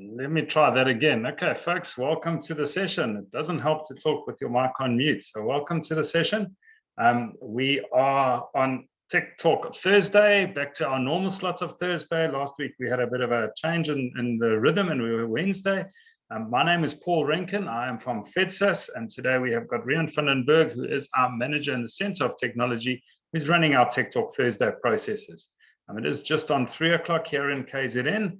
Let me try that again. Okay, folks, welcome to the session. It doesn't help to talk with your mic on mute. So welcome to the session. We are on Tech Talk Thursday, back to our normal slots of Thursday. Last week, we had a bit of a change in the rhythm and we were Wednesday. My name is Paul Rankin. I am from FEDSAS. And today we have got Riaan van den Bergh, who is our manager in the Center of Technology, who's running our Tech Talk Thursday processes. It is just on 3 o'clock here in KZN.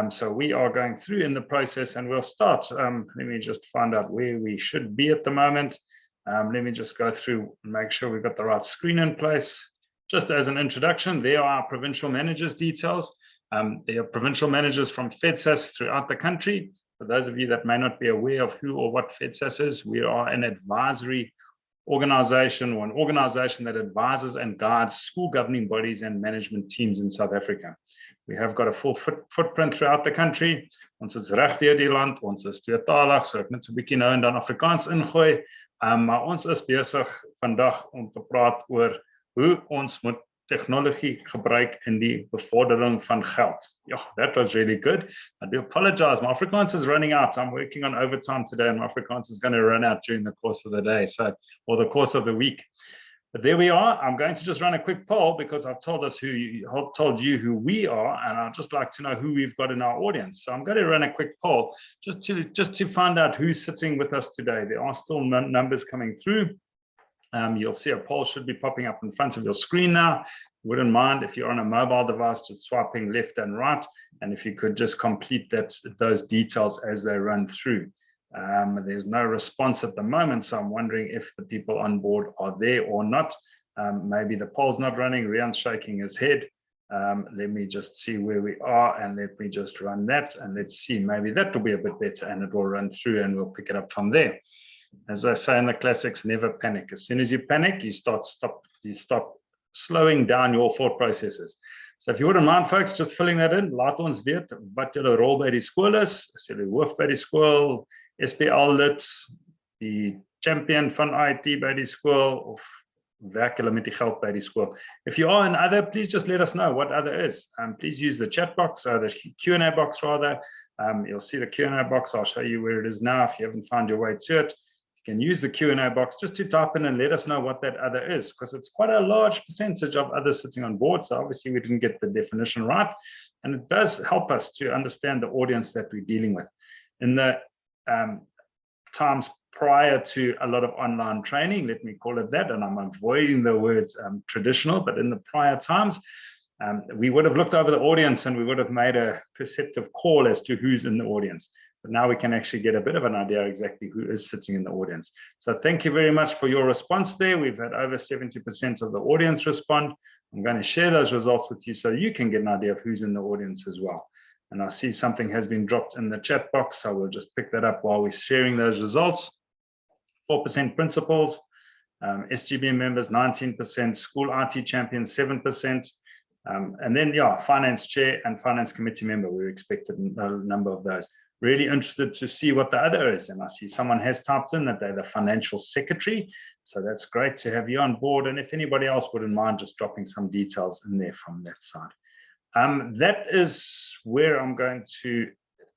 So we are going through in the process and we'll start. Let me just find out where we should be at the moment. Let me just go through and make sure we've got the right screen in place. Just as an introduction, there are our provincial managers' details. There are provincial managers from FEDSAS throughout the country. For those of you that may not be aware of who or what FEDSAS is, we are an advisory organization or an organization that advises and guides school governing bodies and management teams in South Africa. We have got a full footprint throughout the country. Ons is reg deur die land, ons is tweetalig, so ek net so 'n bietjie nou en dan Afrikaans ingooi. Maar ons is besig vandag om te praat oor hoe ons moet tegnologie gebruik in die bevordering van geld. Yeah, that was really good. I do apologize. My Afrikaans is running out. I'm working on overtime today and my Afrikaans is going to run out during the course of the day, or the course of the week. But there we are. I'm going to just run a quick poll because I've told you who we are, and I'd just like to know who we've got in our audience. So I'm going to run a quick poll just to find out who's sitting with us today. There are still numbers coming through. You'll see a poll should be popping up in front of your screen now. Wouldn't mind if you're on a mobile device, just swiping left and right, and if you could just complete those details as they run through. There's no response at the moment, so I'm wondering if the people on board are there or not. Maybe the poll's not running. Riaan's shaking his head. Let me just see where we are, and let me just run that, and let's see. Maybe that will be a bit better, and it will run through, and we'll pick it up from there. As I say in the classics, never panic. As soon as you panic, you stop slowing down your thought processes. So if you wouldn't mind, folks, just filling that in. Laat ons weet wat julle rol by die skool is. Is julle hoof by die skool, SPL lid, die champion van IT by die skool, of werk julle met die geld by die skool? If you are in other, please just let us know what other is. Please use the chat box, or the Q&A box rather. You'll see the Q&A box. I'll show you where it is now if you haven't found your way to it. You can use the Q&A box just to type in and let us know what that other is, because it's quite a large percentage of others sitting on board. So obviously we didn't get the definition right. And it does help us to understand the audience that we're dealing with. In the times prior to a lot of online training, let me call it that, and I'm avoiding the words traditional, but in the prior times, we would have looked over the audience and we would have made a perceptive call as to who's in the audience. But now we can actually get a bit of an idea exactly who is sitting in the audience. So thank you very much for your response there. We've had over 70% of the audience respond. I'm going to share those results with you so you can get an idea of who's in the audience as well. And I see something has been dropped in the chat box, so we'll just pick that up while we're sharing those results. 4% principals, SGB members 19%, school IT champions 7%, and then finance chair and finance committee member. We expected a number of those. Really interested to see what the other is, and I see someone has typed in that they're the financial secretary, so that's great to have you on board. And if anybody else wouldn't mind just dropping some details in there from that side. That is where I'm going to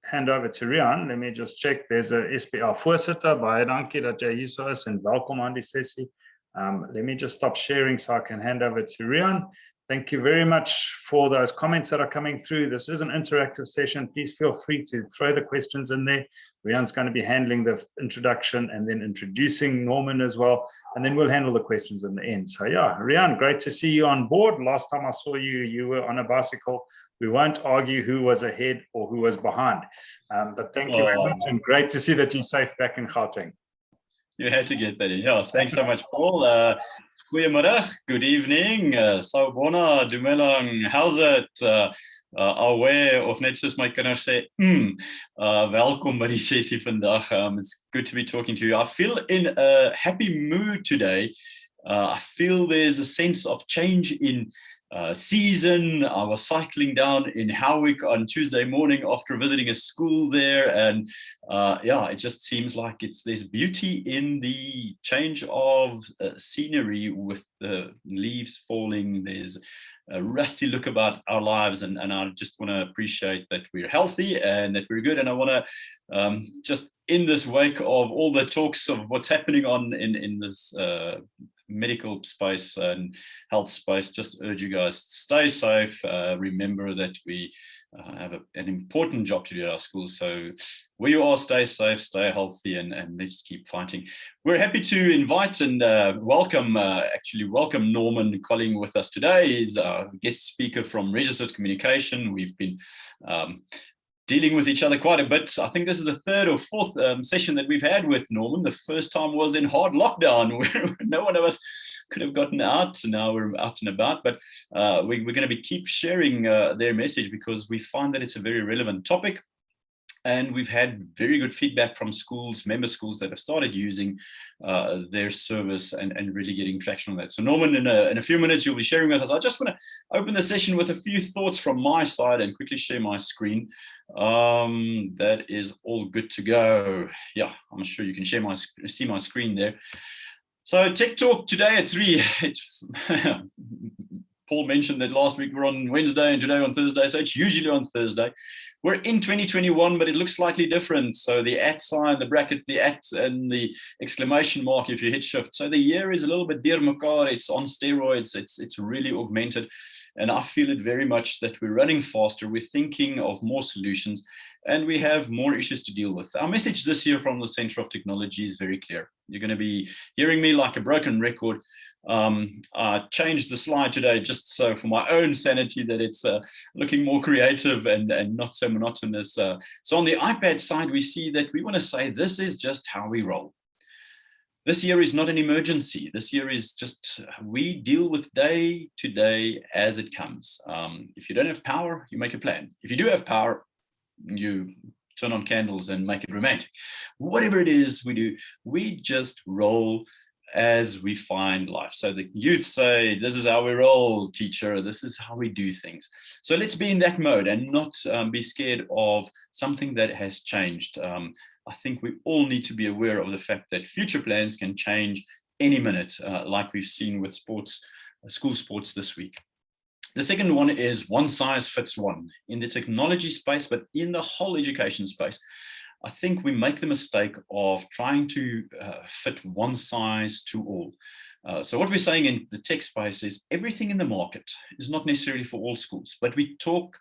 hand over to Riaan. Let me just check. There's a SPL voorsitter. Baie dankie dat jy hier so is en welkom aan die sessie. Let me just stop sharing so I can hand over to Riaan. Thank you very much for those comments that are coming through. This is an interactive session. Please feel free to throw the questions in there. Riaan's going to be handling the introduction and then introducing Norman as well. And then we'll handle the questions in the end. So yeah, Riaan, great to see you on board. Last time I saw you, you were on a bicycle. We won't argue who was ahead or who was behind. But thank you very much, and great to see that you're safe back in Gauteng. You had to get that in. Yeah, thanks so much, Paul. Goeiemiddag, good evening, Sawubona, Dumelang, how's it? Aware of net soos my kinders sê, welkom by die sessie vandag. It's good to be talking to you. I feel in a happy mood today. I feel there's a sense of change in season. I was cycling down in Howick on Tuesday morning after visiting a school there, and yeah, it just seems like there's beauty in the change of scenery with the leaves falling. There's a rusty look about our lives, and I just want to appreciate that we're healthy and that we're good. And I want to just in this wake of all the talks of what's happening in this medical space and health space, just urge you guys to stay safe. Remember that we have an important job to do at our schools. So where you are, stay safe, stay healthy, and let's keep fighting. We're happy to invite and welcome Norman Colling with us today. He's a guest speaker from Registered Communication. We've been dealing with each other quite a bit. I think this is the third or fourth session that we've had with Norman. The first time was in hard lockdown, where no one of us could have gotten out. Now we're out and about, but we're going to keep sharing their message, because we find that it's a very relevant topic. And we've had very good feedback from schools, member schools, that have started using their service and really getting traction on that. So Norman, in a few minutes, you'll be sharing with us. I just want to open the session with a few thoughts from my side and quickly share my screen. That is all good to go. Yeah, I'm sure you can see my screen there. So Tech Talk today at 3. Paul mentioned that last week we're on Wednesday and today on Thursday, so it's usually on Thursday. We're in 2021, but it looks slightly different. So the @ sign, the bracket, the @ and the exclamation mark if you hit shift. So the year is a little bit dear mekar. It's on steroids. It's really augmented. And I feel it very much that we're running faster. We're thinking of more solutions, and we have more issues to deal with. Our message this year from the Center of Technology is very clear. You're going to be hearing me like a broken record. I changed the slide today just so for my own sanity that it's looking more creative and not so monotonous. So on the iPad side, we see that we want to say this is just how we roll. This year is not an emergency. This year is just, we deal with day to day as it comes. If you don't have power, you make a plan. If you do have power, you turn on candles and make it romantic. Whatever it is we do, we just roll as we find life. So the youth say, this is how we roll, teacher, this is how we do things. So let's be in that mode and not be scared of something that has changed. I think we all need to be aware of the fact that future plans can change any minute, like we've seen with sports, school sports this week. The second one is one size fits one in the technology space, but in the whole education space. I think we make the mistake of trying to fit one size to all. So what we're saying in the tech space is everything in the market is not necessarily for all schools, but we talk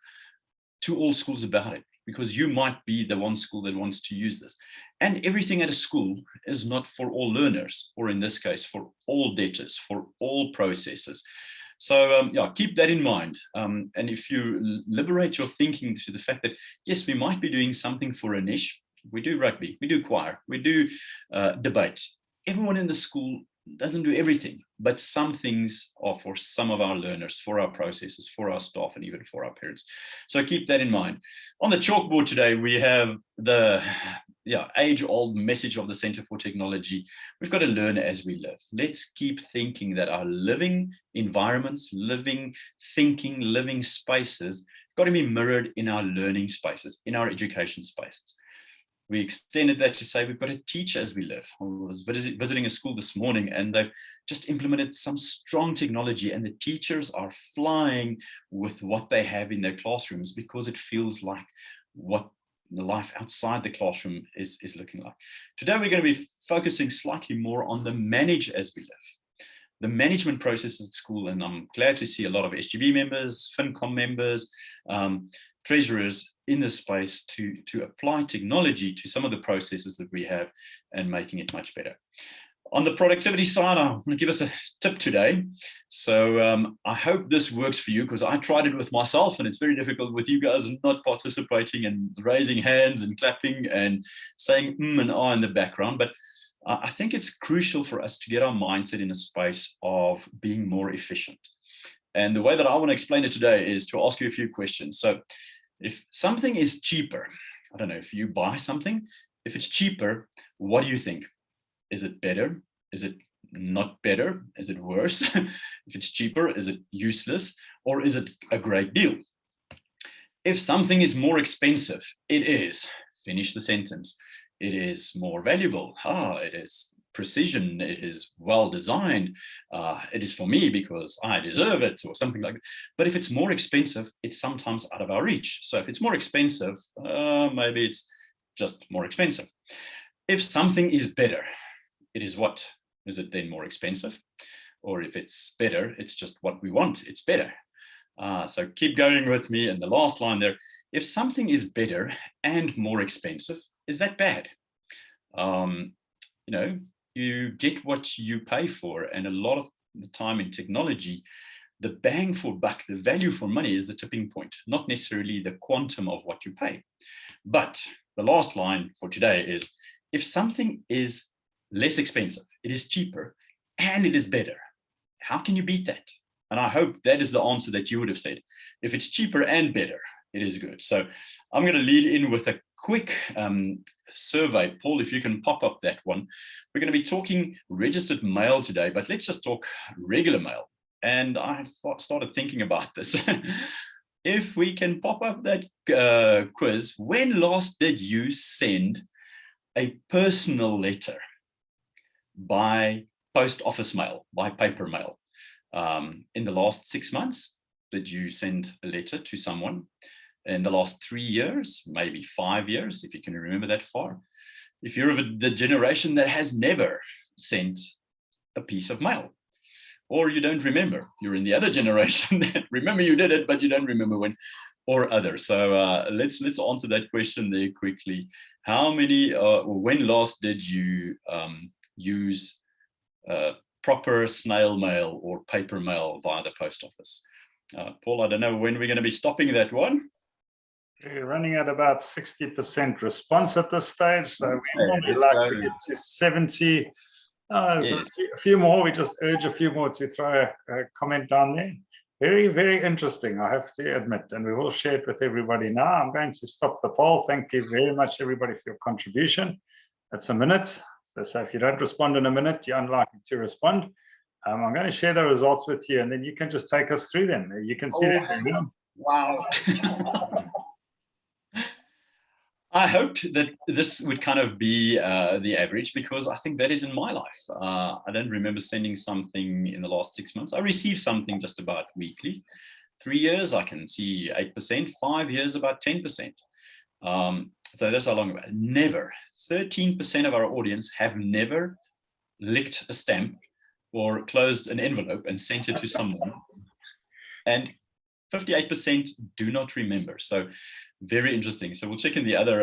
to all schools about it, because you might be the one school that wants to use this. And everything at a school is not for all learners, or in this case, for all debtors, for all processes. So yeah, keep that in mind. And if you liberate your thinking to the fact that, yes, we might be doing something for a niche. We do rugby, we do choir, we do debate. Everyone in the school doesn't do everything, but some things are for some of our learners, for our processes, for our staff, and even for our parents. So keep that in mind. On the chalkboard today, we have the age-old message of the Center for Technology. We've got to learn as we live. Let's keep thinking that our living environments, living thinking, living spaces, got to be mirrored in our learning spaces, in our education spaces. We extended that to say we've got to teach as we live. I was visiting a school this morning, and they've just implemented some strong technology, and the teachers are flying with what they have in their classrooms, because it feels like what the life outside the classroom is looking like. Today, we're going to be focusing slightly more on the manage as we live, the management processes at school. And I'm glad to see a lot of SGB members, FinCom members, treasurers in this space to apply technology to some of the processes that we have and making it much better. On the productivity side, I want to give us a tip today. So I hope this works for you, because I tried it with myself, and it's very difficult with you guys not participating and raising hands and clapping and saying and ah in the background. But I think it's crucial for us to get our mindset in a space of being more efficient. And the way that I want to explain it today is to ask you a few questions. So if something is cheaper, I don't know, if you buy something, if it's cheaper, what do you think? Is it better? Is it not better? Is it worse? If it's cheaper, is it useless? Or is it a great deal? If something is more expensive, it is, finish the sentence, it is more valuable. It is precision, it is well designed, it is for me because I deserve it, or something like that. But if it's more expensive, it's sometimes out of our reach. So if it's more expensive, maybe it's just more expensive. If something is better, it is what? Is it then more expensive? Or if it's better, it's just what we want, it's better. So keep going with me. And the last line there, if something is better and more expensive, is that bad? You get what you pay for. And a lot of the time in technology, the bang for buck, the value for money is the tipping point, not necessarily the quantum of what you pay. But the last line for today is, if something is less expensive, it is cheaper, and it is better, how can you beat that? And I hope that is the answer that you would have said. If it's cheaper and better, it is good. So I'm going to lead in with a quick survey. Paul, if you can pop up that one. We're going to be talking registered mail today, but let's just talk regular mail. And I started thinking about this. If we can pop up that quiz, when last did you send a personal letter by post office mail, by paper mail? In the last 6 months, did you send a letter to someone? In the last 3 years, maybe 5 years, if you can remember that far. If you're of the generation that has never sent a piece of mail, or you don't remember, you're in the other generation that remember you did it, but you don't remember when, or other. So let's answer that question there quickly. How many, when last did you use proper snail mail or paper mail via the post office? Paul, I don't know when we're going to be stopping that one. We're running at about 60% response at this stage, so we normally like to get to 70. Yes. A few more. We just urge a few more to throw a comment down there. Very, very interesting, I have to admit, and we will share it with everybody now. I'm going to stop the poll. Thank you very much, everybody, for your contribution. That's a minute. So if you don't respond in a minute, you're unlikely to respond. I'm going to share the results with you, and then you can just take us through them. You can see that. Wow. I hoped that this would kind of be the average, because I think that is in my life. I don't remember sending something in the last 6 months. I received something just about weekly. 3 years, I can see 8%. 5 years, about 10%. So that's how long. Never. 13% of our audience have never licked a stamp or closed an envelope and sent it to someone. And 58% do not remember. So very interesting. So we'll check in the other,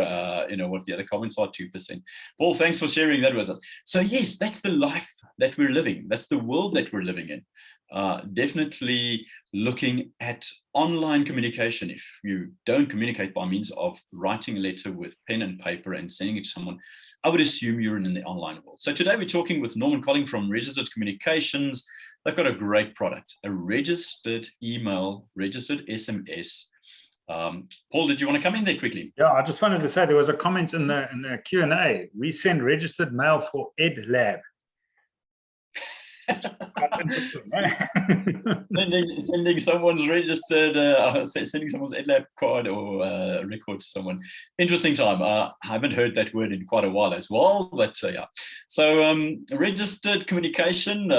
what the other comments are, 2%. Paul, thanks for sharing that with us. So yes, that's the life that we're living. That's the world that we're living in. Definitely looking at online communication. If you don't communicate by means of writing a letter with pen and paper and sending it to someone, I would assume you're in the online world. So today we're talking with Norman Colling from Registered Communications. They've got a great product, a registered email, registered SMS. Paul, did you want to come in there quickly? Yeah, I just wanted to say there was a comment in the Q&A. We send registered mail for EdLab. sending someone's registered, sending someone's EdLab card or record to someone. Interesting time. I haven't heard that word in quite a while as well, but yeah. So registered communication,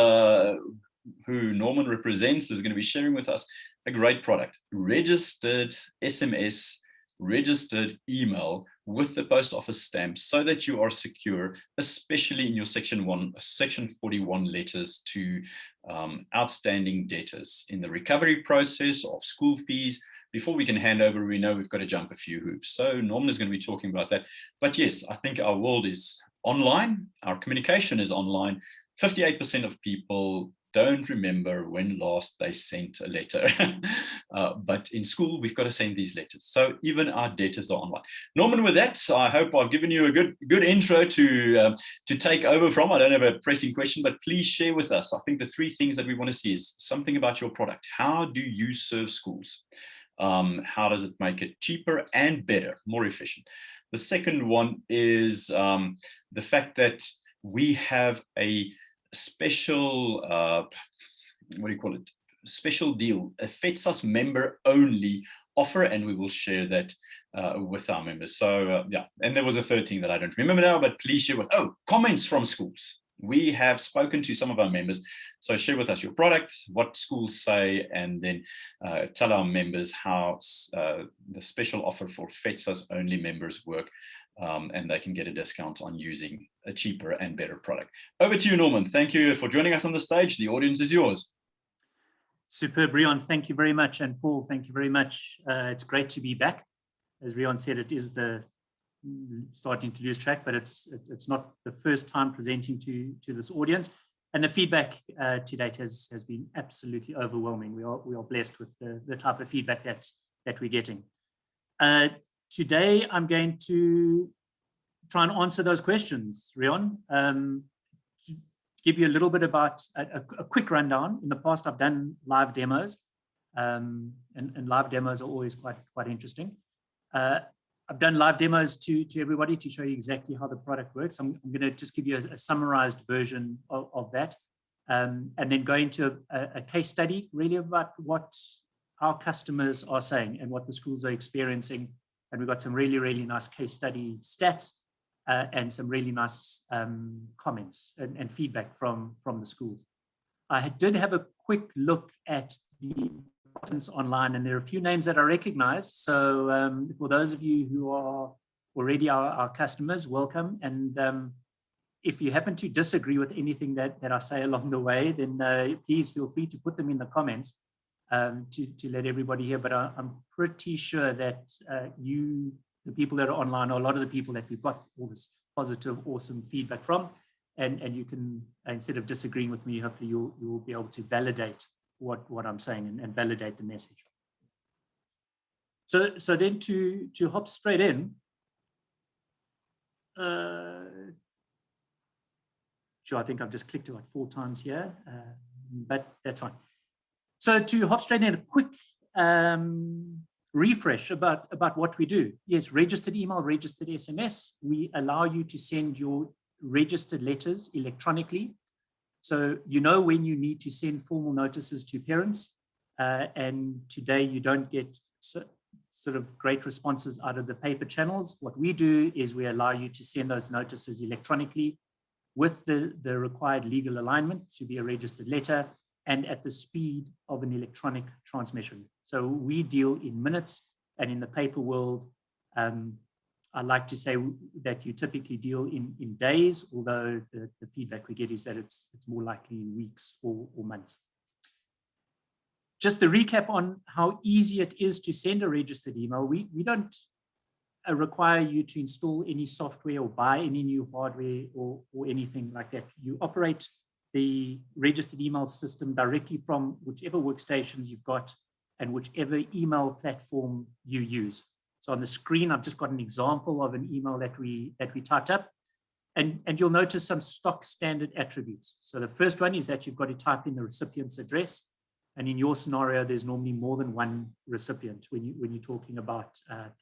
who Norman represents, is going to be sharing with us a great product, registered SMS, registered email with the post office stamp, so that you are secure, especially in your section 41 letters to outstanding debtors in the recovery process of school fees. Before we can hand over, we know we've got to jump a few hoops. So Norman is going to be talking about that. But yes, I think our world is online. Our communication is online. 58% of people don't remember when last they sent a letter. But in school, we've got to send these letters. So even our debtors are online. Norman, with that, I hope I've given you a good intro to take over from. I don't have a pressing question, but please share with us. I think the 3 things that we want to see is something about your product. How do you serve schools? How does it make it cheaper and better, more efficient? The second one is the fact that we have a special, what do you call it? Special deal, a FEDSAS member only offer, and we will share that with our members. So yeah, and there was a third thing that I don't remember now, but please share with, comments from schools. We have spoken to some of our members, so share with us your product, what schools say, and then tell our members how the special offer for FEDSAS only members work, and they can get a discount on using a cheaper and better product. Over to you, Norman. Thank you for joining us on the stage. The audience is yours. Superb, Riaan. Thank you very much. And Paul, thank you very much. It's great to be back. As Riaan said, it is the starting to lose track, but it's not the first time presenting to this audience. And the feedback to date has been absolutely overwhelming. We are blessed with the type of feedback that we're getting. Today, I'm going to try and answer those questions, Riaan. To give you a little bit about a quick rundown. In the past, I've done live demos, and live demos are always quite interesting. I've done live demos to everybody to show you exactly how the product works. I'm going to just give you a summarized version of that, and then go into a case study really about what our customers are saying and what the schools are experiencing. And we've got some really, really nice case study stats and some really nice comments and feedback from the schools. I did have a quick look at the online, and there are a few names that I recognize. So for those of you who are already our customers, welcome. And if you happen to disagree with anything that I say along the way, then please feel free to put them in the comments to let everybody hear. But I'm pretty sure that the people that are online, are a lot of the people that we've got all this positive, awesome feedback from. And you can, instead of disagreeing with me, hopefully you'll be able to validate what I'm saying and validate the message. So then to hop straight in, sure, I think I've just clicked about 4 times here, but that's fine. So to hop straight in, a quick refresh about what we do. Yes, registered email, registered SMS. We allow you to send your registered letters electronically. So you know when you need to send formal notices to parents, and today you don't get sort of great responses out of the paper channels. What we do is we allow you to send those notices electronically with the required legal alignment to be a registered letter and at the speed of an electronic transmission. So we deal in minutes, and in the paper world, I like to say that you typically deal in days, although the feedback we get is that it's more likely in weeks or months. Just the recap on how easy it is to send a registered email. We don't require you to install any software or buy any new hardware or anything like that. You operate the registered email system directly from whichever workstations you've got and whichever email platform you use. So on the screen, I've just got an example of an email that we typed up, and you'll notice some stock standard attributes. So the first one is that you've got to type in the recipient's address, and in your scenario, there's normally more than one recipient when you're talking about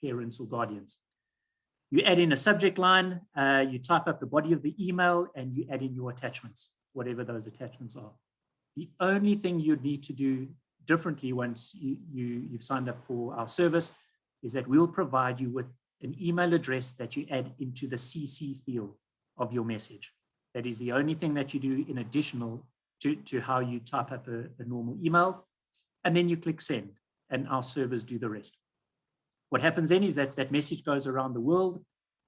parents or guardians. You add in a subject line, you type up the body of the email, and you add in your attachments, whatever those attachments are. The only thing you'd need to do differently once you've signed up for our service is that we'll provide you with an email address that you add into the CC field of your message. That is the only thing that you do in additional to how you type up a normal email. And then you click send, and our servers do the rest. What happens then is that message goes around the world.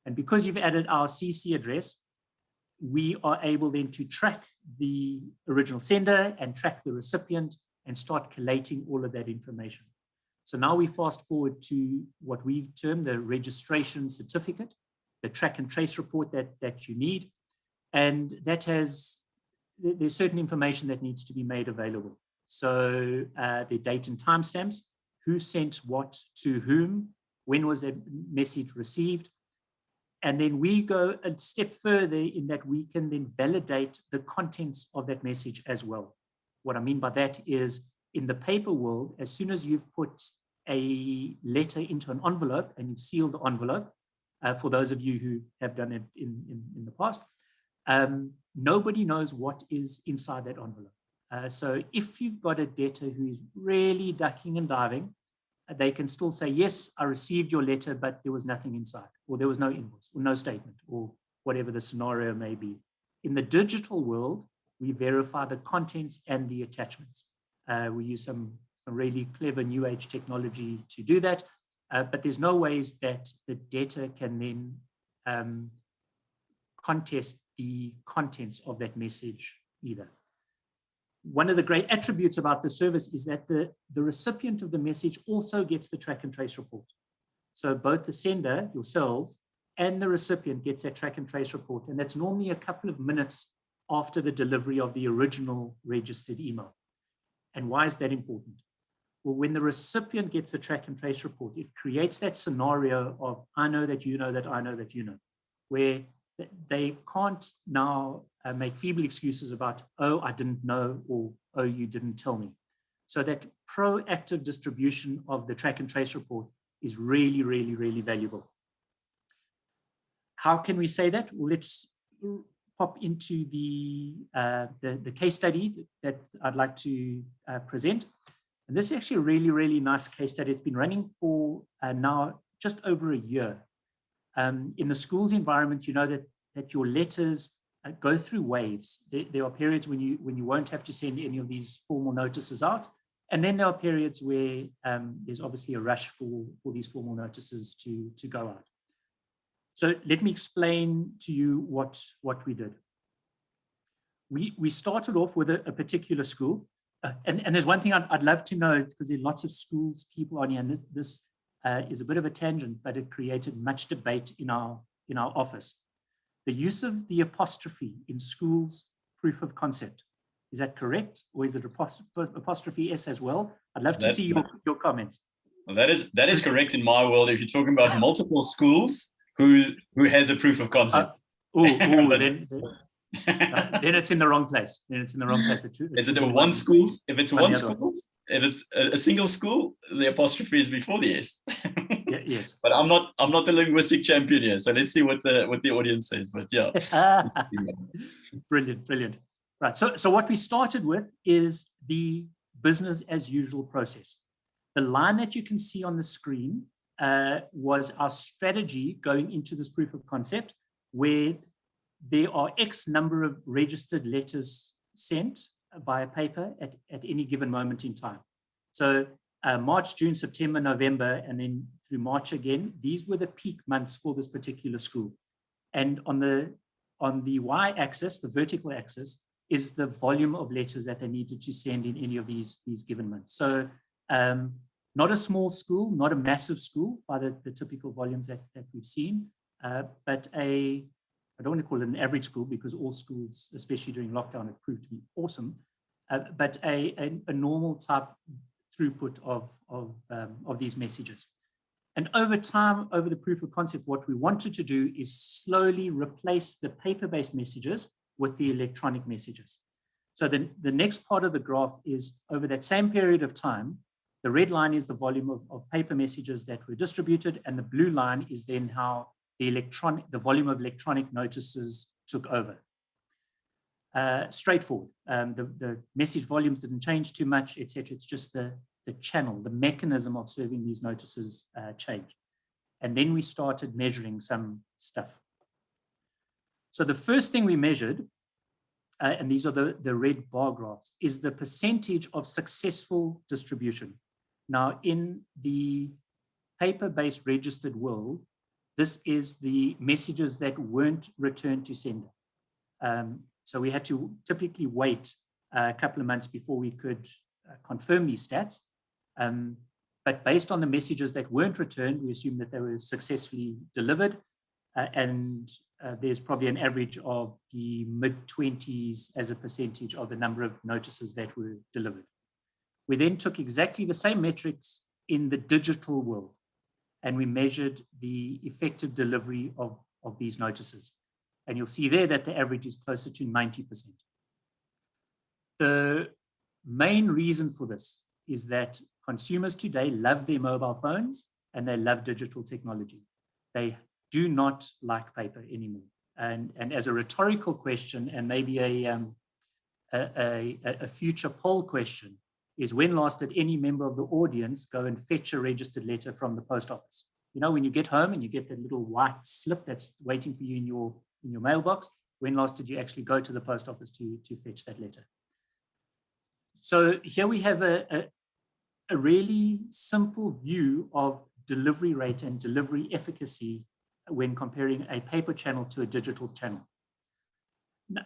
And because you've added our CC address, we are able then to track the original sender and track the recipient and start collating all of that information. So now we fast forward to what we term the registration certificate, the track and trace report that you need. And there's certain information that needs to be made available. So the date and timestamps, who sent what to whom, when was that message received. And then we go a step further in that we can then validate the contents of that message as well. What I mean by that is, in the paper world, as soon as you've put a letter into an envelope and you've sealed the envelope, for those of you who have done it in the past, nobody knows what is inside that envelope. So if you've got a debtor who is really ducking and diving, they can still say, yes, I received your letter, but there was nothing inside, or there was no invoice, or no statement, or whatever the scenario may be. In the digital world, we verify the contents and the attachments. We use some really clever new age technology to do that, but there's no ways that the debtor can then contest the contents of that message either. One of the great attributes about the service is that the recipient of the message also gets the track and trace report. So both the sender, yourselves, and the recipient gets that track and trace report. And that's normally a couple of minutes after the delivery of the original registered email. And why is that important? Well, when the recipient gets a track and trace report, it creates that scenario of, I know that you know that I know that you know, where they can't now make feeble excuses about, oh, I didn't know, or, oh, you didn't tell me. So that proactive distribution of the track and trace report is really, really, really valuable. How can we say that? Well, let's pop into the case study that I'd like to present. And this is actually a really, really nice case study. It's been running for now just over a year. In the schools environment, you know that your letters go through waves. There are periods when you won't have to send any of these formal notices out. And then there are periods where there's obviously a rush for these formal notices to go out. So let me explain to you what we did. We started off with a particular school. And there's one thing I'd love to know, because there are lots of schools people on here, and this is a bit of a tangent, but it created much debate in our office. The use of the apostrophe in schools proof of concept. Is that correct? Or is it apostrophe S as well? I'd love to see your comments. Well, that is correct in my world. If you're talking about multiple schools, who has a proof of concept? Then it's in the wrong place. Then it's in the wrong place. Is it a one school? If it's one school, if it's a single school, the apostrophe is before the S. Yes. But I'm not the linguistic champion here, so let's see what the audience says. But yeah. Brilliant. Right. So what we started with is the business as usual process. The line that you can see on the screen was our strategy going into this proof of concept, where there are X number of registered letters sent via paper at any given moment in time. So March, June, September, November, and then through March again, these were the peak months for this particular school. And on the y-axis, the vertical axis, is the volume of letters that they needed to send in any of these given months. So not a small school, not a massive school by the typical volumes that we've seen, but I don't want to call it an average school, because all schools, especially during lockdown, have proved to be awesome, but a normal type throughput of these messages. And over time, over the proof of concept, what we wanted to do is slowly replace the paper-based messages with the electronic messages. So the next part of the graph is over that same period of time, the red line is the volume of paper messages that were distributed, and the blue line is then how the volume of electronic notices took over. Straightforward. The message volumes didn't change too much, etc. It's just the channel, the mechanism of serving these notices changed. And then we started measuring some stuff. So the first thing we measured, and these are the red bar graphs, is the percentage of successful distribution. Now, in the paper-based registered world, this is the messages that weren't returned to sender. So we had to typically wait a couple of months before we could confirm these stats. But based on the messages that weren't returned, we assumed that they were successfully delivered. And there's probably an average of the mid-20s as a percentage of the number of notices that were delivered. We then took exactly the same metrics in the digital world, and we measured the effective delivery of these notices. And you'll see there that the average is closer to 90%. The main reason for this is that consumers today love their mobile phones and they love digital technology. They do not like paper anymore. And as a rhetorical question, and maybe a future poll question, is when last did any member of the audience go and fetch a registered letter from the post office? You know, when you get home and you get that little white slip that's waiting for you in your mailbox, when last did you actually go to the post office to fetch that letter? So here we have a really simple view of delivery rate and delivery efficacy when comparing a paper channel to a digital channel.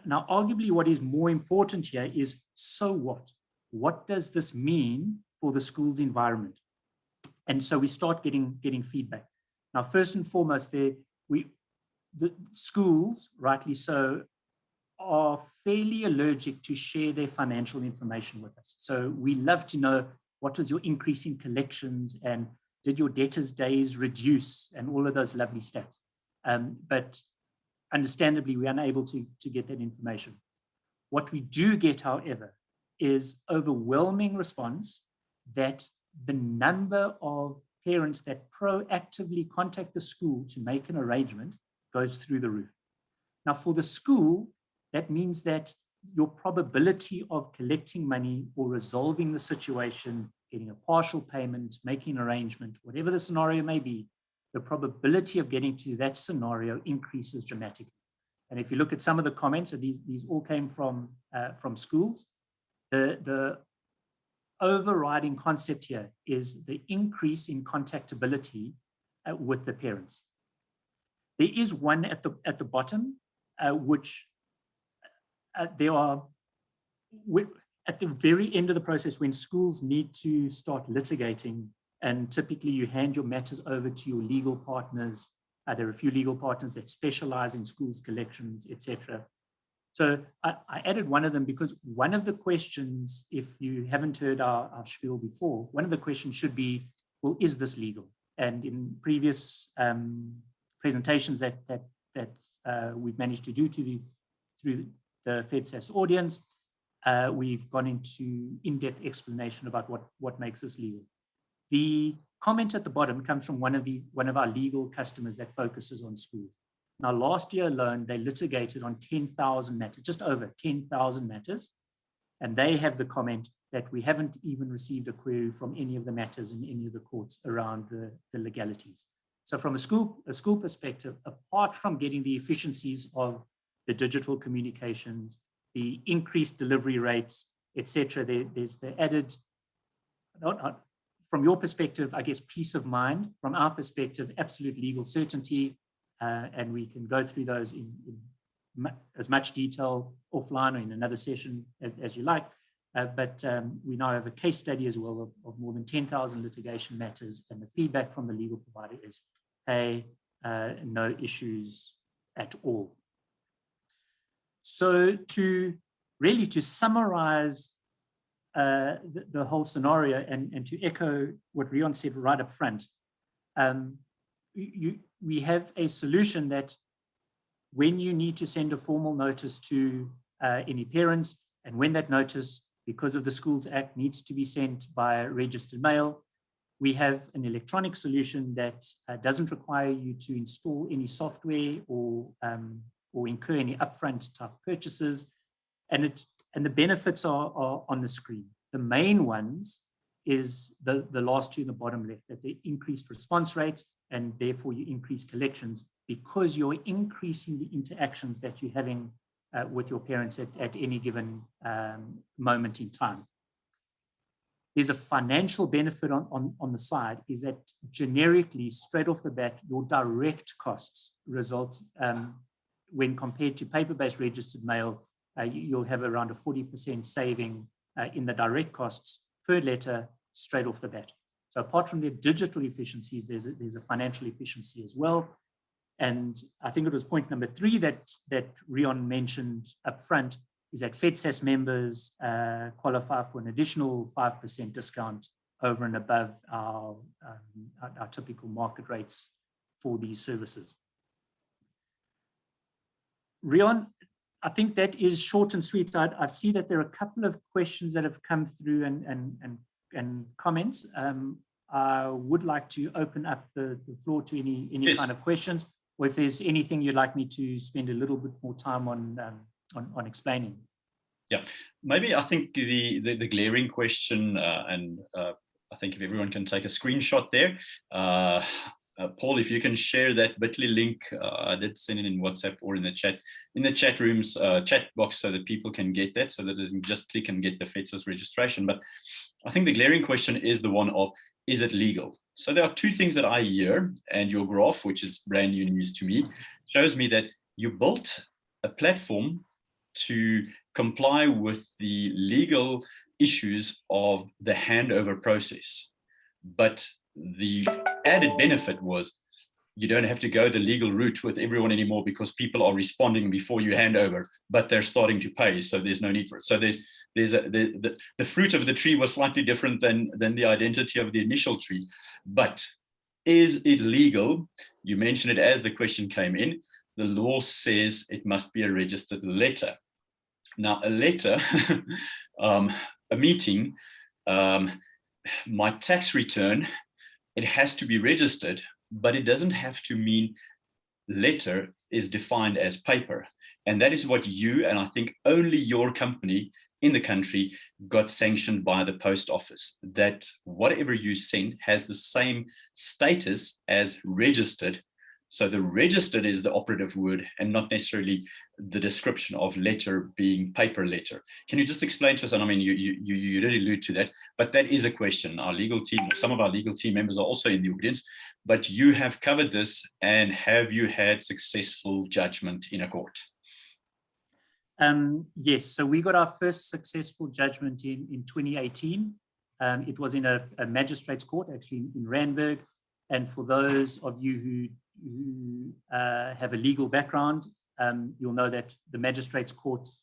Now, arguably what is more important here is, so what? What does this mean for the school's environment? And so we start getting feedback. Now, first and foremost, the schools, rightly so, are fairly allergic to share their financial information with us. So we love to know, what was your increase in collections, and did your debtors days reduce, and all of those lovely stats. But understandably, we're unable to get that information. What we do get, however, is overwhelming response that the number of parents that proactively contact the school to make an arrangement goes through the roof. Now, for the school, that means that your probability of collecting money or resolving the situation, getting a partial payment, making an arrangement, whatever the scenario may be, the probability of getting to that scenario increases dramatically. And if you look at some of the comments, and these all came from schools, the overriding concept here is the increase in contactability with the parents. There is one at the bottom, which there are, at the very end of the process, when schools need to start litigating, and typically you hand your matters over to your legal partners. There are a few legal partners that specialize in schools collections, etc. So I added one of them because one of the questions, if you haven't heard our spiel before, one of the questions should be, well, is this legal? And in previous presentations that we've managed to do through the FEDSAS audience, we've gone into in-depth explanation about what makes this legal. The comment at the bottom comes from one of our legal customers that focuses on schools. Now, last year alone, they litigated on 10,000 matters, just over 10,000 matters. And they have the comment that we haven't even received a query from any of the matters in any of the courts around the legalities. So from a school perspective, apart from getting the efficiencies of the digital communications, the increased delivery rates, etc., there's the added, from your perspective, I guess, peace of mind. From our perspective, absolute legal certainty. And we can go through those in as much detail offline or in another session as you like. But we now have a case study as well of more than 10,000 litigation matters. And the feedback from the legal provider is, hey, no issues at all. So to summarize the whole scenario and to echo what Riaan said right up front, we have a solution that when you need to send a formal notice to any parents, and when that notice, because of the Schools Act, needs to be sent via registered mail, we have an electronic solution that doesn't require you to install any software or incur any upfront type purchases, and the benefits are on the screen. The main ones is the last two in the bottom left, that the increased response rates, and therefore you increase collections because you're increasing the interactions that you're having with your parents at any given moment in time. There's a financial benefit on the side, is that generically, straight off the bat, your direct costs results, when compared to paper-based registered mail, you'll have around a 40% saving in the direct costs per letter straight off the bat. So apart from the digital efficiencies, there's a financial efficiency as well. And I think it was point number 3 that Riaan mentioned up front, is that FEDSAS members qualify for an additional 5% discount over and above our typical market rates for these services. Riaan, I think that is short and sweet. I see that there are a couple of questions that have come through and comments. I would like to open up the floor to any Yes. kind of questions. or if there's anything you'd like me to spend a little bit more time on explaining. Yeah, maybe I think the glaring question, and I think if everyone can take a screenshot there, Paul, if you can share that bit.ly link, I did send it in WhatsApp or in the chat rooms, chat box, so that people can get that, so that they can just click and get the FEDSAS registration. But I think the glaring question is the one of, is it legal? So there are two things that I hear, and your graph, which is brand new news to me, shows me that you built a platform to comply with the legal issues of the handover process. But the added benefit was you don't have to go the legal route with everyone anymore, because people are responding before you hand over, but they're starting to pay, so there's no need for it. So the fruit of the tree was slightly different than the identity of the initial tree. But is it legal? You mentioned it as the question came in. The law says it must be a registered letter. Now, a letter, a meeting, my tax return, it has to be registered, but it doesn't have to mean letter is defined as paper. And that is what you, and I think only your company in the country, got sanctioned by the post office, that whatever you send has the same status as registered. So the registered is the operative word, and not necessarily the description of letter being paper letter. Can you just explain to us? And I mean, you did allude to that, but that is a question. Our legal team, or some of our legal team members, are also in the audience, but you have covered this, and have you had successful judgment in a court? Yes, so we got our first successful judgment in 2018. It was in a magistrate's court, actually in Randburg. And for those of you who have a legal background, you'll know that the magistrates' courts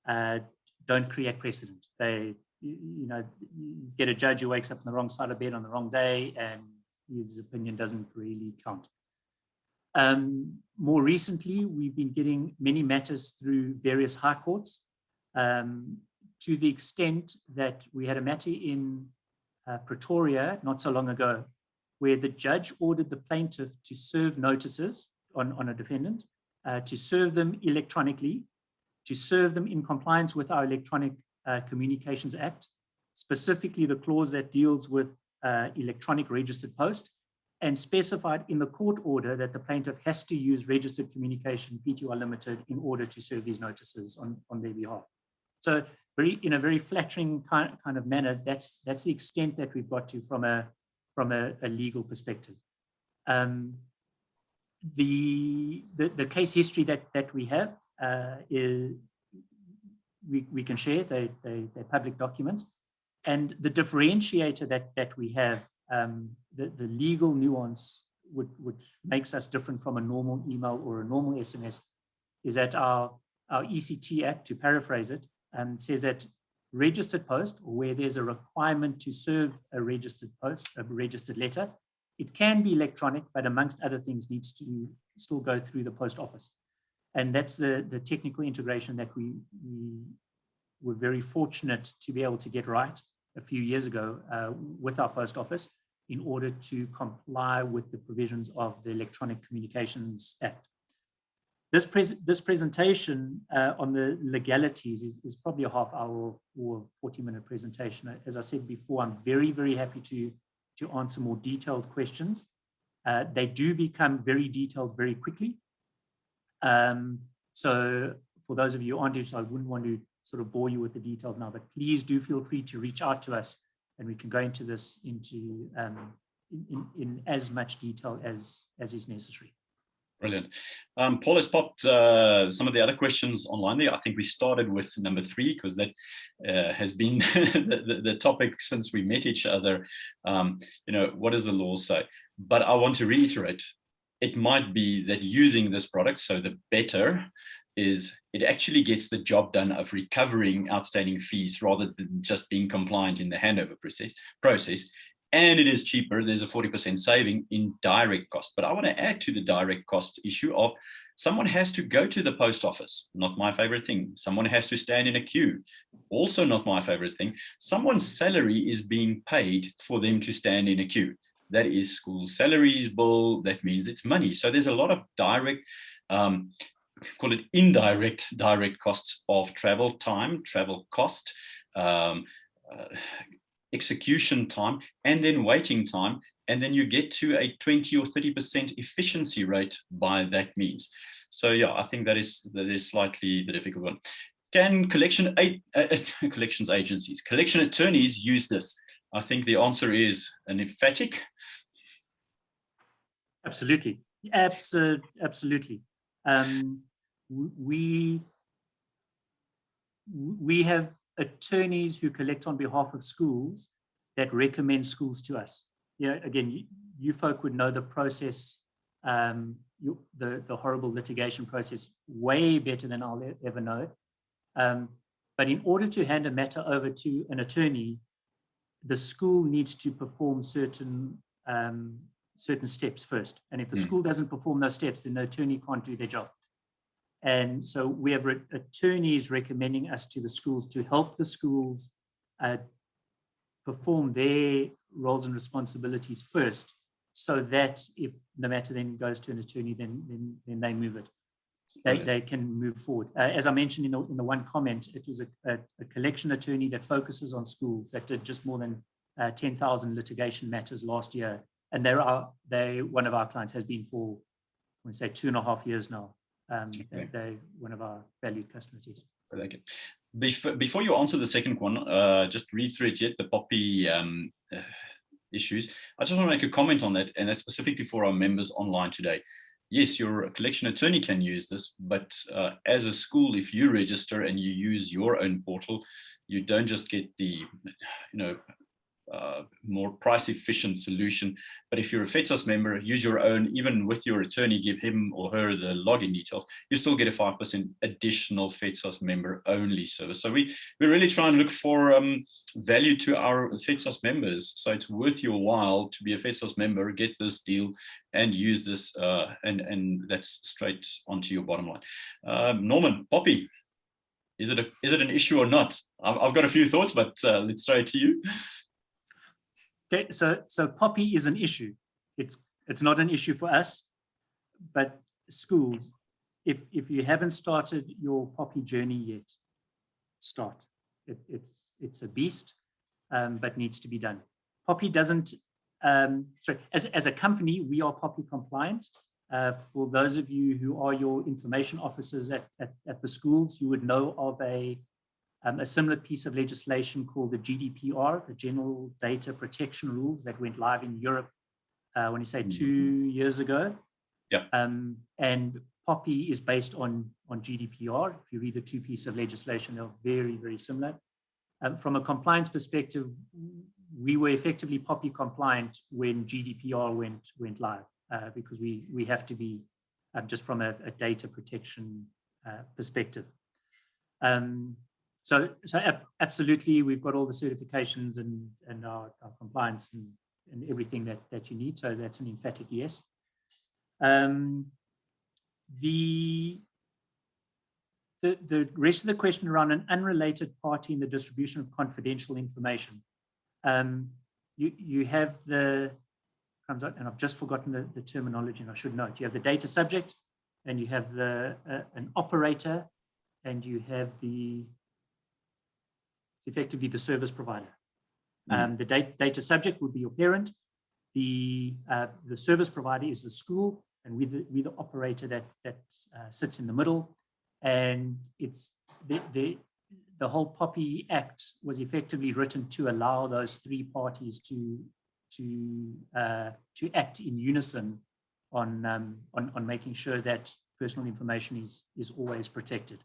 don't create precedent. They, you get a judge who wakes up on the wrong side of bed on the wrong day, and his opinion doesn't really count. More recently, we've been getting many matters through various high courts, to the extent that we had a matter in Pretoria not so long ago, where the judge ordered the plaintiff to serve notices on a defendant, to serve them electronically, to serve them in compliance with our Electronic Communications Act, specifically the clause that deals with electronic registered post, and specified in the court order that the plaintiff has to use registered communication, PTY Limited, in order to serve these notices on their behalf. So in a very flattering kind of manner, that's the extent that we've got to from a legal perspective. The case history that we have is we can share. They're public documents, and the differentiator that we have, the legal nuance which makes us different from a normal email or a normal SMS, is that our ECT Act, to paraphrase it, says that registered post, or where there's a requirement to serve a registered post, a registered letter, it can be electronic, but amongst other things needs to still go through the post office. And that's the technical integration that we were very fortunate to be able to get right a few years ago with our post office, in order to comply with the provisions of the Electronic Communications Act. This presentation on the legalities is probably a half-hour or 40-minute presentation. As I said before, I'm very, very happy to answer more detailed questions. They do become very detailed very quickly. So for those of you who aren't interested, I wouldn't want to sort of bore you with the details now, but please do feel free to reach out to us, and we can go into this in as much detail as is necessary. Brilliant. Paul has popped some of the other questions online there. I think we started with number 3, because that has been the topic since we met each other. What does the law say? But I want to reiterate, it might be that using this product, so the better, is it actually gets the job done of recovering outstanding fees rather than just being compliant in the handover process. And it is cheaper. There's a 40% saving in direct cost. But I want to add to the direct cost issue of someone has to go to the post office. Not my favorite thing. Someone has to stand in a queue. Also not my favorite thing. Someone's salary is being paid for them to stand in a queue. that is school salaries bill, that means it's money. So there's a lot of direct, call it indirect, direct costs of travel time, travel cost, execution time, and then waiting time. And then you get to a 20 or 30% efficiency rate by that means. So yeah, I think that is slightly the difficult one. Can collections agencies, collection attorneys use this? I think the answer is an emphatic. Absolutely, absolutely. We have attorneys who collect on behalf of schools that recommend schools to us. Yeah, again, you folk would know the process, the horrible litigation process way better than I'll ever know it. But in order to hand a matter over to an attorney, the school needs to perform certain steps first. And if the school doesn't perform those steps, then the attorney can't do their job. And so we have attorneys recommending us to the schools to help the schools perform their roles and responsibilities first, so that if the matter then goes to an attorney, then they move it. They can move forward. As I mentioned in the one comment, it was a collection attorney that focuses on schools that did just more than 10,000 litigation matters last year. And one of our clients has been for, I want to say, 2.5 years now. They're one of our valued customers. Yes. I like it. Before you answer the second one, just read through it yet, the POPI issues. I just want to make a comment on that, and that's specifically for our members online today. Yes, your collection attorney can use this, but as a school, if you register and you use your own portal, you don't just get the, more price efficient solution. But if you're a FEDSAS member, use your own, even with your attorney, give him or her the login details, you still get a 5% additional FEDSAS member only service. So we really try and look for value to our FEDSAS members. So it's worth your while to be a FEDSAS member, get this deal and use this, and that's straight onto your bottom line. Norman, POPI, is it an issue or not? I've got a few thoughts, but let's throw it to you. Okay, so POPI is an issue. It's not an issue for us, but schools, if you haven't started your POPI journey yet, start. It's a beast, but needs to be done. POPI doesn't. As a company, we are POPI compliant. For those of you who are your information officers at the schools, you would know of a similar piece of legislation called the Gdpr, the General Data Protection Rules, that went live in Europe, when you say 2 years ago. Yeah. And POPI is based on Gdpr. If you read the two pieces of legislation, they're very, very similar. From a compliance perspective, we were effectively POPI compliant when Gdpr went live, because we have to be, just from a data protection perspective. So absolutely, we've got all the certifications and our compliance and everything that you need. So that's an emphatic yes. The rest of the question around an unrelated party in the distribution of confidential information. You have and I've just forgotten the terminology, and I should know it. You have the data subject, and you have an operator, and you have effectively the service provider. The data subject would be your parent. The service provider is the school, and we the operator that sits in the middle. And it's the whole POPI Act was effectively written to allow those three parties to act in unison on making sure that personal information is always protected.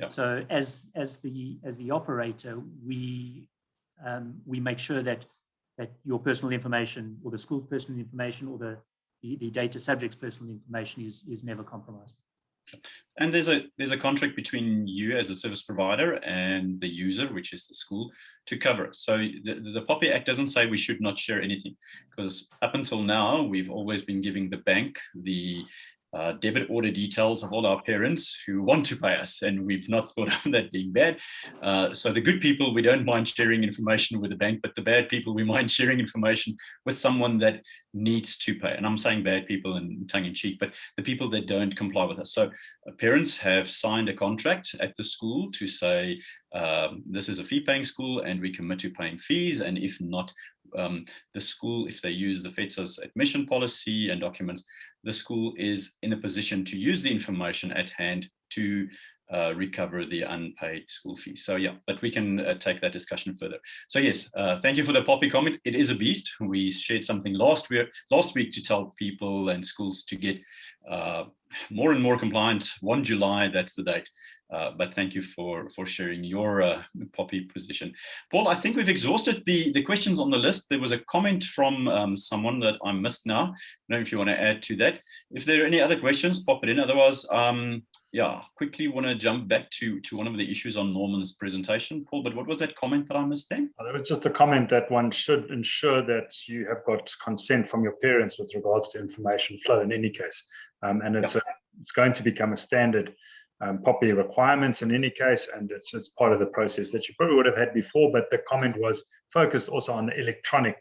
So as the operator, we make sure that your personal information, or the school's personal information, or the data subject's personal information is never compromised. And there's a contract between you as a service provider and the user, which is the school, to cover it. So the POPI Act doesn't say we should not share anything, because up until now we've always been giving the bank the debit order details of all our parents who want to pay us, and we've not thought of that being bad. So the good people, we don't mind sharing information with the bank, but the bad people, we mind sharing information with someone that needs to pay. And I'm saying bad people in tongue in cheek, but the people that don't comply with us. So parents have signed a contract at the school to say, this is a fee-paying school and we commit to paying fees. And if not, the school, if they use the FEDSAS admission policy and documents, the school is in a position to use the information at hand to recover the unpaid school fees. So yeah, but we can take that discussion further. So yes, thank you for the Poppy comment. It is a beast. We shared something last week to tell people and schools to get more and more compliant. 1 July, that's the date. But thank you for sharing your Poppy position. Paul, I think we've exhausted the questions on the list. There was a comment from someone that I missed now. I don't know if you want to add to that. If there are any other questions, pop it in. Otherwise, yeah, quickly want to jump back to one of the issues on Norman's presentation. Paul, but what was that comment that I missed then? There was just a comment that one should ensure that you have got consent from your parents with regards to information flow in any case. And it's going to become a standard Poppy requirements in any case, and it's part of the process that you probably would have had before, but the comment was focused also on the electronic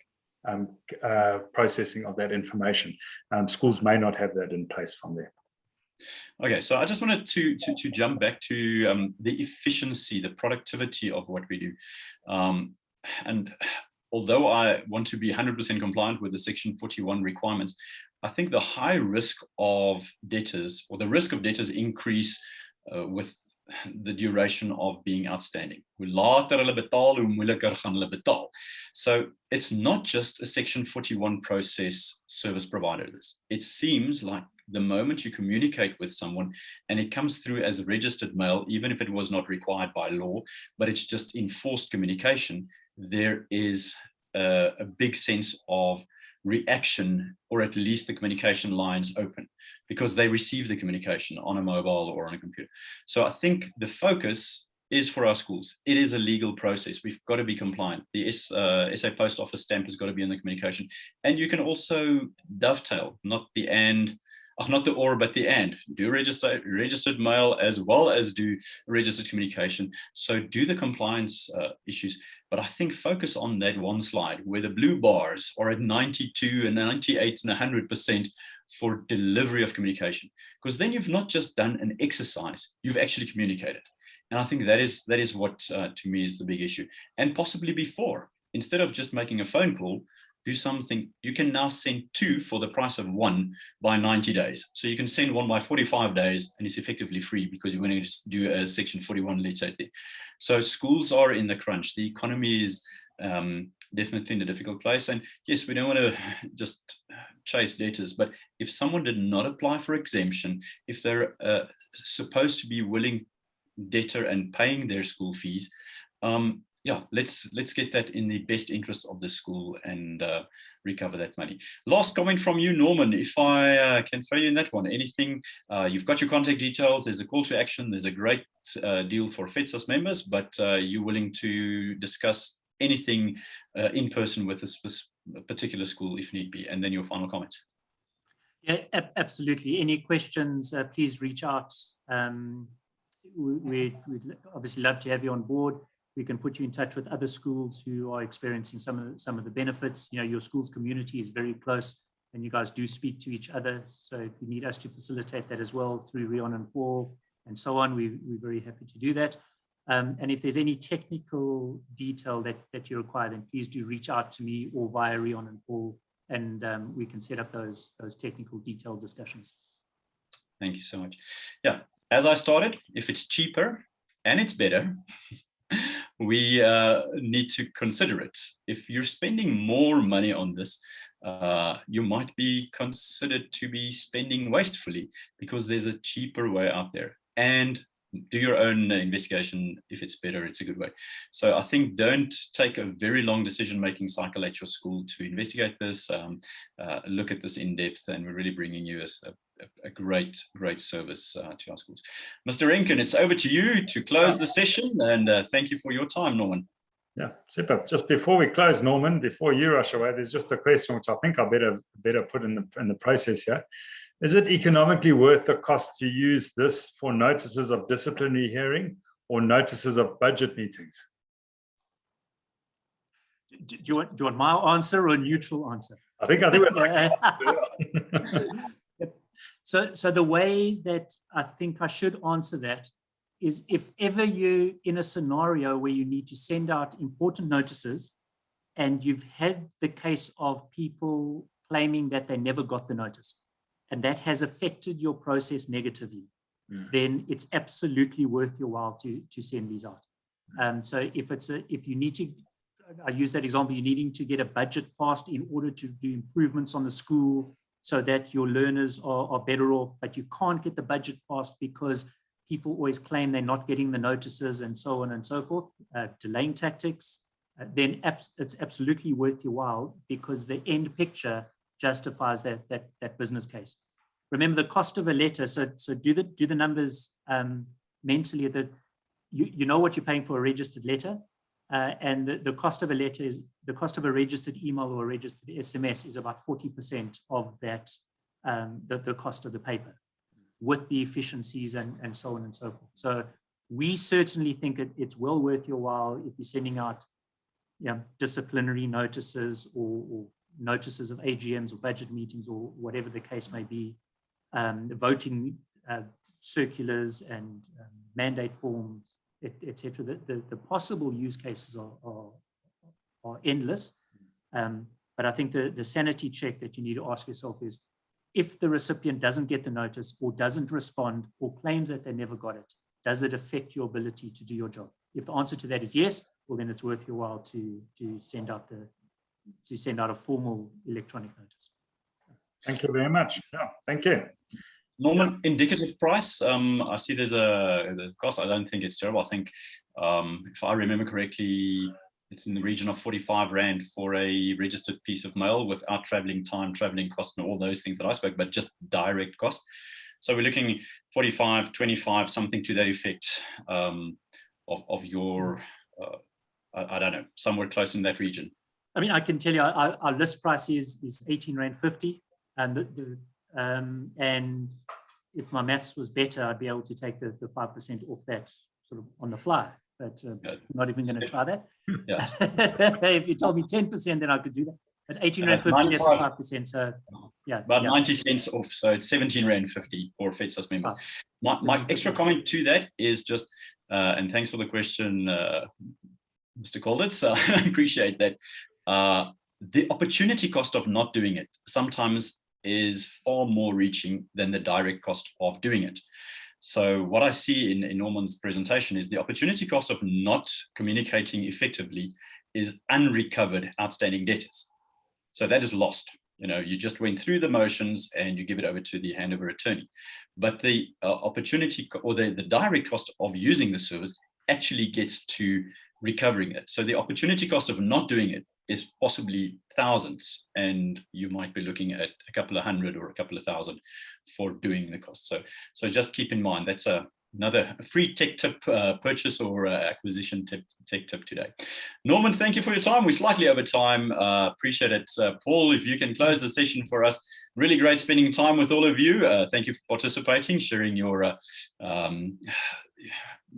processing of that information. Schools may not have that in place from there. Okay, so I just wanted to jump back to the efficiency, the productivity of what we do. And although I want to be 100% compliant with the Section 41 requirements, I think the high risk of debtors, or the risk of debtors, increase with the duration of being outstanding. Hoe later hulle betaal, hoe moeiliker gaan hulle betaal. So it's not just a Section 41 process service provider. It seems like the moment you communicate with someone and it comes through as registered mail, even if it was not required by law, but it's just enforced communication, there is a big sense of reaction, or at least the communication lines open, because they receive the communication on a mobile or on a computer. So I think the focus is for our schools. It is a legal process. We've got to be compliant. The SA Post Office stamp has got to be in the communication. And you can also dovetail, not the and, not the or, but the and. Do registered mail as well as do registered communication. So do the compliance issues. But I think focus on that one slide where the blue bars are at 92 and 98 and 100% for delivery of communication. Because then you've not just done an exercise, you've actually communicated. And I think that is what to me is the big issue. And possibly before, instead of just making a phone call, do something. You can now send 2 for the price of 1 by 90 days. So you can send 1 by 45 days and it's effectively free because you're going to do a Section 41, let's say. So schools are in the crunch. The economy is definitely in a difficult place. And yes, we don't want to just chase debtors, but if someone did not apply for exemption, if they're supposed to be willing debtor and paying their school fees, yeah, let's get that in the best interest of the school and recover that money. Last comment from you, Norman, if I can throw you in that one. Anything, you've got your contact details, there's a call to action, there's a great deal for FEDSAS members, but you're willing to discuss anything in person with a particular school if need be, and then your final comments. Yeah, absolutely. Any questions, please reach out. We'd obviously love to have you on board. We can put you in touch with other schools who are experiencing some of the benefits. You know, your school's community is very close and you guys do speak to each other. So if you need us to facilitate that as well through Riaan and Paul and so on, we're very happy to do that. And if there's any technical detail that you require, then please do reach out to me or via Riaan and Paul, and we can set up those technical detailed discussions. Thank you so much. Yeah, as I started, if it's cheaper and it's better, we need to consider it. If you're spending more money on this, you might be considered to be spending wastefully because there's a cheaper way out there. And do your own investigation. If it's better, it's a good way. So I think don't take a very long decision-making cycle at your school to investigate this, look at this in depth, and we're really bringing you a great service to our schools. Mr. Renken, it's over to you to close the session, and thank you for your time, Norman. Yeah, super. Just before we close, Norman, before you rush away, there's just a question which I think I better put in the process here. Is it economically worth the cost to use this for notices of disciplinary hearing or notices of budget meetings? Do you want my answer or a neutral answer? I think So the way that I think I should answer that is, if ever you're in a scenario where you need to send out important notices and you've had the case of people claiming that they never got the notice, and that has affected your process negatively, then it's absolutely worth your while to send these out. So if you need to, I use that example, you're needing to get a budget passed in order to do improvements on the school so that your learners are better off, but you can't get the budget passed because people always claim they're not getting the notices and so on and so forth, delaying tactics, then it's absolutely worth your while, because the end picture justifies that business case. Remember the cost of a letter. So do the numbers mentally. That you know what you're paying for a registered letter, and the cost of a letter is the cost of a registered email or a registered SMS is about 40% of that, the cost of the paper, with the efficiencies and so on and so forth. So we certainly think it's well worth your while if you're sending out disciplinary notices or notices of AGMs or budget meetings or whatever the case may be, the voting circulars and mandate forms, etc. The possible use cases are endless. But I think the sanity check that you need to ask yourself is, if the recipient doesn't get the notice or doesn't respond or claims that they never got it, does it affect your ability to do your job? If the answer to that is yes, well, then it's worth your while to send out a formal electronic notice. Thank you very much. Yeah, thank you. Norman, indicative price. I see there's a cost. I don't think it's terrible. I think, if I remember correctly, it's in the region of 45 Rand for a registered piece of mail without traveling time, traveling cost, and all those things that I spoke, but just direct cost. So we're looking 45, 25, something to that effect, of your, I don't know, somewhere close in that region. I mean, I can tell you our list price is 18 Rand 50, and and if my maths was better, I'd be able to take the 5% off that sort of on the fly, but I'm not even going to try that. Yes. If you told me 10%, then I could do that. At 18 Rand 50, that's 5%. So yeah, about 90 cents off. So it's 17 Rand 50 for FEDSAS members. My extra comment to that is just, and thanks for the question, Mr. Kolditz. I appreciate that. The opportunity cost of not doing it sometimes is far more reaching than the direct cost of doing it. So what I see in Norman's presentation is the opportunity cost of not communicating effectively is unrecovered outstanding debtors. So that is lost. You just went through the motions and you give it over to the handover attorney. But the opportunity or the direct cost of using the service actually gets to recovering it. So the opportunity cost of not doing it is possibly thousands, and you might be looking at a couple of hundred or a couple of thousand for doing the cost. So just keep in mind, that's another free tech tip, purchase or acquisition tech tip today. Norman, thank you for your time. We're slightly over time. Appreciate it. Paul, if you can close the session for us. Really great spending time with all of you. Thank you for participating, sharing your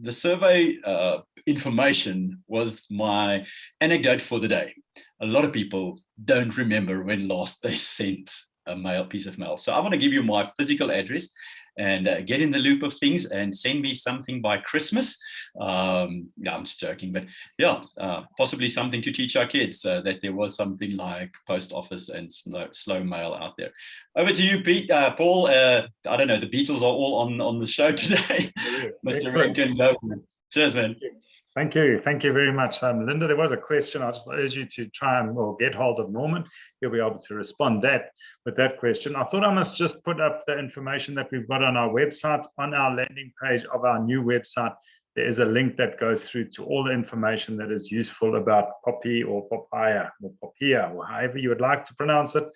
the survey information was my anecdote for the day. A lot of people don't remember when last they sent a piece of mail. So I want to give you my physical address and get in the loop of things and send me something by Christmas. I'm just joking, but yeah, possibly something to teach our kids that there was something like post office and slow mail out there. Over to you, Pete, Paul. I don't know, the Beatles are all on the show today. Mr. Rankin, cheers, man. Thank you. Thank you very much. Linda, there was a question. I just urge you to try and get hold of Norman. He'll be able to respond with that question. I thought I must just put up the information that we've got on our website. On our landing page of our new website, there is a link that goes through to all the information that is useful about Poppy or Papaya or Popia, or however you would like to pronounce it.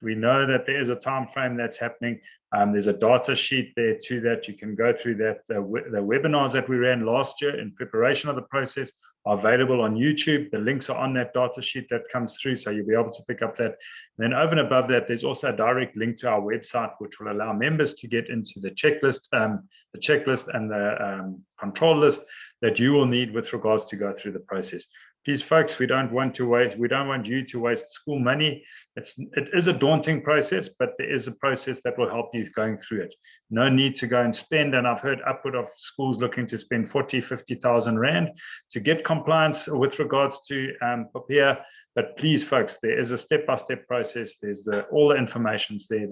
We know that there is a time frame that's happening. There's a data sheet there too that you can go through, that the webinars that we ran last year in preparation of the process are available on YouTube. The links are on that data sheet that comes through, so you'll be able to pick up that. And then over and above that, there's also a direct link to our website, which will allow members to get into the checklist and the control list that you will need with regards to go through the process. Please, folks, we don't want you to waste school money. It is a daunting process, but there is a process that will help you going through it. No need to go and spend, and I've heard upward of schools looking to spend 40, 50,000 Rand to get compliance with regards to PAPIA. But please, folks, there is a step-by-step process. There's all the information's there.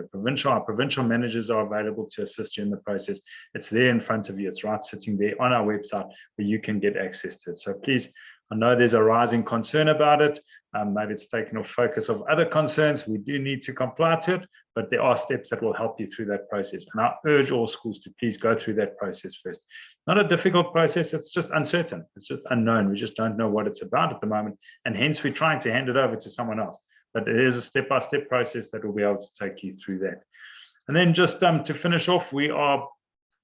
Our provincial managers are available to assist you in the process. It's there in front of you. It's right sitting there on our website where you can get access to it. So please, I know there's a rising concern about it. Maybe it's taken off focus of other concerns. We do need to comply to it, but there are steps that will help you through that process. And I urge all schools to please go through that process first. Not a difficult process, it's just uncertain. It's just unknown. We just don't know what it's about at the moment. And hence we're trying to hand it over to someone else. But it is a step-by-step process that will be able to take you through that. And then just to finish off, we are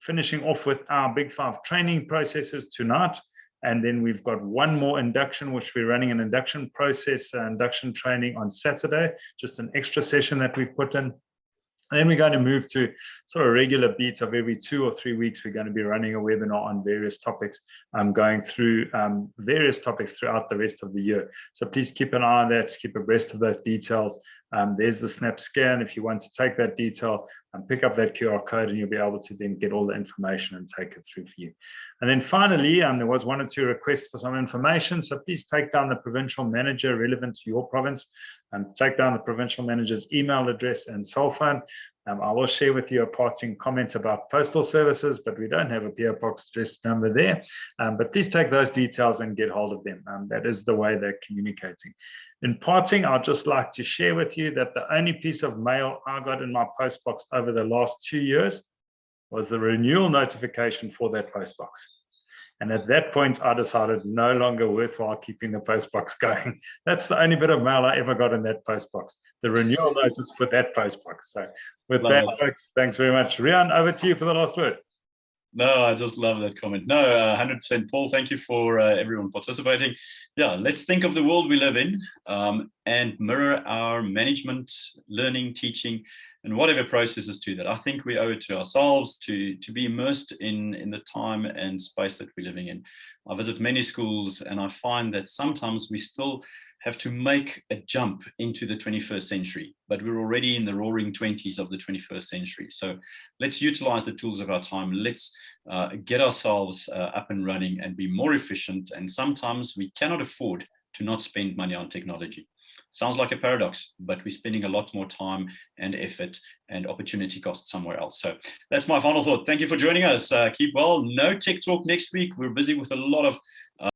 finishing off with our Big 5 training processes tonight. And then we've got one more induction, which we're running an induction process, induction training on Saturday, just an extra session that we've put in. And then we're going to move to sort of regular beats of every 2 or 3 weeks. We're going to be running a webinar on various topics, going through various topics throughout the rest of the year. So please keep an eye on that, keep abreast of those details. There's the snap scan. If you want to take that detail and pick up that QR code, and you'll be able to then get all the information and take it through for you. And then finally, there was 1 or 2 requests for some information. So please take down the provincial manager relevant to your province, and take down the provincial manager's email address and cell phone. I will share with you a parting comment about postal services, but we don't have a PO Box address number there. But please take those details and get hold of them. That is the way they're communicating. In parting, I'd just like to share with you that the only piece of mail I got in my post box over the last 2 years was the renewal notification for that post box. And at that point, I decided no longer worthwhile keeping the post box going. That's the only bit of mail I ever got in that post box, the renewal notice for that post box. So with that, folks, thanks very much. Riaan, over to you for the last word. No, I just love that comment. No, 100%, Paul. Thank you for everyone participating. Yeah, let's think of the world we live in and mirror our management, learning, teaching, and whatever processes to that. I think we owe it to ourselves to be immersed in the time and space that we're living in. I visit many schools, and I find that sometimes we still have to make a jump into the 21st century, but we're already in the roaring 20s of the 21st century. So let's utilize the tools of our time. Let's get ourselves up and running and be more efficient. And sometimes we cannot afford to not spend money on technology. Sounds like a paradox, but we're spending a lot more time and effort and opportunity cost somewhere else. So that's my final thought. Thank you for joining us. Keep well. No Tech Talk next week. We're busy with a lot of